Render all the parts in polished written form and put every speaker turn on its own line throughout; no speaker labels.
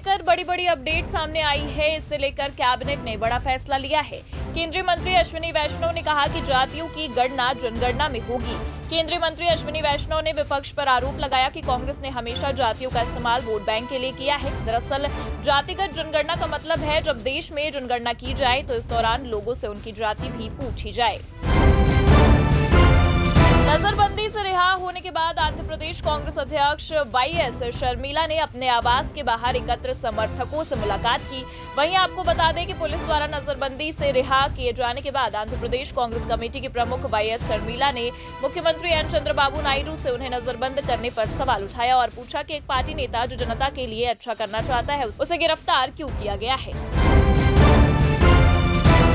लेकर बड़ी अपडेट सामने आई है। इससे लेकर कैबिनेट ने बड़ा फैसला लिया है। केंद्रीय मंत्री अश्विनी वैष्णव ने कहा कि जातियों की गणना जनगणना में होगी। केंद्रीय मंत्री अश्विनी वैष्णव ने विपक्ष पर आरोप लगाया कि कांग्रेस ने हमेशा जातियों का इस्तेमाल वोट बैंक के लिए किया है। दरअसल जातिगत जनगणना का मतलब है जब देश में जनगणना की जाए तो इस दौरान लोगों से उनकी जाति भी पूछी जाए। नजरबंदी से रिहा होने के बाद आंध्र प्रदेश कांग्रेस अध्यक्ष वाईएस शर्मिला ने अपने आवास के बाहर एकत्र समर्थकों से मुलाकात की। वहीं आपको बता दें कि पुलिस द्वारा नजरबंदी से रिहा किए जाने के बाद आंध्र प्रदेश कांग्रेस कमेटी के प्रमुख वाईएस शर्मिला ने मुख्यमंत्री एन चंद्रबाबू नायडू से उन्हें नजरबंद करने पर सवाल उठाया और पूछा कि एक पार्टी नेता जो जनता के लिए अच्छा करना चाहता है उसे गिरफ्तार क्यों किया गया है।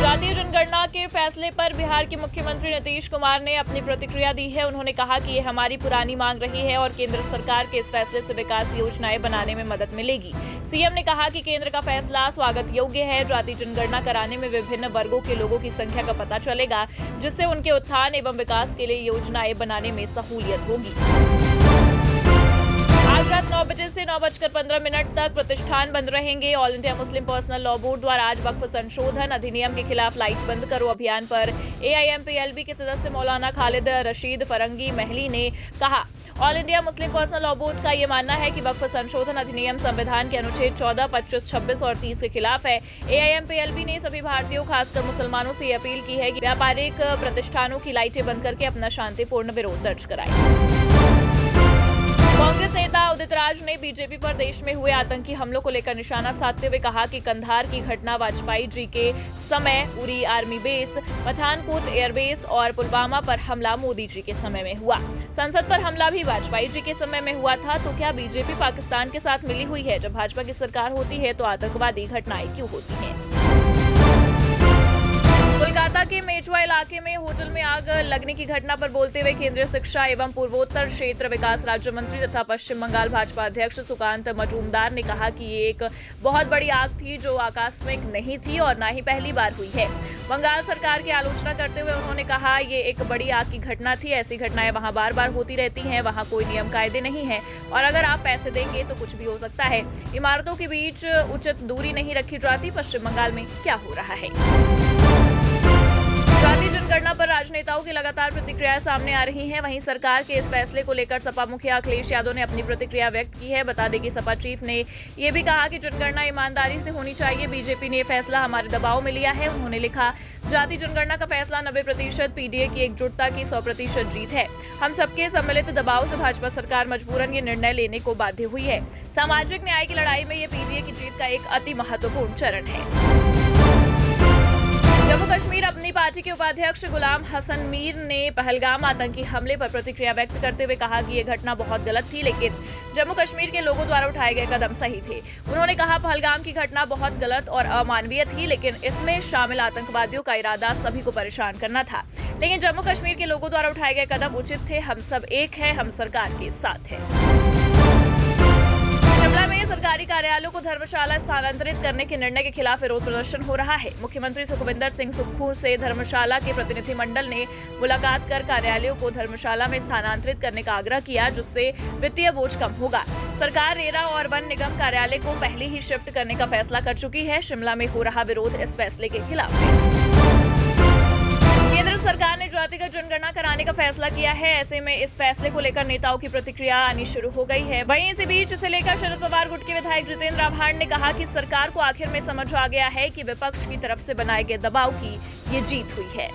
जातीय जनगणना के फैसले पर बिहार के मुख्यमंत्री नीतीश कुमार ने अपनी प्रतिक्रिया दी है। उन्होंने कहा कि ये हमारी पुरानी मांग रही है और केंद्र सरकार के इस फैसले से विकास योजनाएं बनाने में मदद मिलेगी। सीएम ने कहा कि केंद्र का फैसला स्वागत योग्य है। जातीय जनगणना कराने में विभिन्न वर्गों के लोगों की संख्या का पता चलेगा, जिससे उनके उत्थान एवं विकास के लिए योजनाएं बनाने में सहूलियत होगी। आज रात 9 बजे से 9:15 तक प्रतिष्ठान बंद रहेंगे। All India Muslim personal law board द्वारा आज वक्फ संशोधन अधिनियम के खिलाफ लाइट बंद करो अभियान पर एआईएमपीएलबी के सदस्य मौलाना खालिद रशीद फरंगी महली ने कहा, all India Muslim personal law board का ये मानना है कि वक्फ संशोधन अधिनियम संविधान के अनुच्छेद 14, 25, 26 और 30 के खिलाफ है। एआईएमपीएलबी ने सभी भारतीयों खासकर मुसलमानों से अपील की है कि व्यापारिक प्रतिष्ठानों की लाइटें बंद करके अपना शांतिपूर्ण विरोध दर्ज कराएं। कांग्रेस नेता उदित राज ने बीजेपी पर देश में हुए आतंकी हमलों को लेकर निशाना साधते हुए कहा कि कंधार की घटना वाजपेयी जी के समय, Uri army base, Pathankot airbase और पुलवामा पर हमला मोदी जी के समय में हुआ। संसद पर हमला भी वाजपेयी जी के समय में हुआ था। तो क्या बीजेपी पाकिस्तान के साथ मिली हुई है? जब भाजपा की सरकार होती है तो आतंकवादी घटनाएं क्यों होती हैं? कोलकाता के मेचुआ इलाके में होटल में आग लगने की घटना पर बोलते हुए केंद्रीय शिक्षा एवं पूर्वोत्तर क्षेत्र विकास राज्य मंत्री तथा पश्चिम बंगाल भाजपा अध्यक्ष सुकांत मजूमदार ने कहा कि ये एक बहुत बड़ी आग थी जो आकस्मिक नहीं थी और न ही पहली बार हुई है। बंगाल सरकार की आलोचना करते हुए उन्होंने कहा, ये एक बड़ी आग की घटना थी। ऐसी घटनाएं वहां बार बार होती रहती हैं। वहां कोई नियम कायदे नहीं है और अगर आप पैसे देंगे तो कुछ भी हो सकता है। इमारतों के बीच उचित दूरी नहीं रखी जाती। पश्चिम बंगाल में क्या हो रहा है? जातीय जनगणना पर राजनेताओं की लगातार प्रतिक्रियाएं सामने आ रही हैं। वहीं सरकार के इस फैसले को लेकर सपा मुखिया अखिलेश यादव ने अपनी प्रतिक्रिया व्यक्त की है। बता दें कि सपा चीफ ने यह भी कहा कि जनगणना ईमानदारी से होनी चाहिए। बीजेपी ने यह फैसला हमारे दबाव में लिया है। उन्होंने लिखा, जातीय जनगणना का फैसला 90%, पीडीए की एकजुटता की 100% जीत है। हम सबके सम्मिलित दबाव से भाजपा सरकार मजबूरन ये निर्णय लेने को बाध्य हुई है। सामाजिक न्याय की लड़ाई में ये पीडीए की जीत का एक अति महत्वपूर्ण चरण है। जम्मू कश्मीर अपनी पार्टी के उपाध्यक्ष गुलाम हसन मीर ने पहलगाम आतंकी हमले पर प्रतिक्रिया व्यक्त करते हुए कहा कि यह घटना बहुत गलत थी, लेकिन जम्मू कश्मीर के लोगों द्वारा उठाए गए कदम सही थे। उन्होंने कहा, पहलगाम की घटना बहुत गलत और अमानवीय थी, लेकिन इसमें शामिल आतंकवादियों का इरादा सभी को परेशान करना था। लेकिन जम्मू कश्मीर के लोगों द्वारा उठाए गए कदम उचित थे। हम सब एक है, हम सरकार के साथ हैं। शिमला में सरकारी कार्यालयों को धर्मशाला स्थानांतरित करने के निर्णय के खिलाफ विरोध प्रदर्शन हो रहा है। मुख्यमंत्री सुखविंदर सिंह सुक्खू से धर्मशाला के प्रतिनिधिमंडल ने मुलाकात कर कार्यालयों को धर्मशाला में स्थानांतरित करने का आग्रह किया, जिससे वित्तीय बोझ कम होगा। सरकार रेरा और वन निगम कार्यालय को पहले ही शिफ्ट करने का फैसला कर चुकी है। शिमला में हो रहा विरोध इस फैसले के खिलाफ है। केंद्र सरकार ने जातिगत जनगणना कराने का फैसला किया है। ऐसे में इस फैसले को लेकर नेताओं की प्रतिक्रिया आनी शुरू हो गई है। वहीं इसी बीच इसे लेकर शरद पवार गुट के विधायक जितेंद्र आव्हाड ने कहा कि सरकार को आखिर में समझ आ गया है कि विपक्ष की तरफ से बनाए गए दबाव की ये जीत हुई है।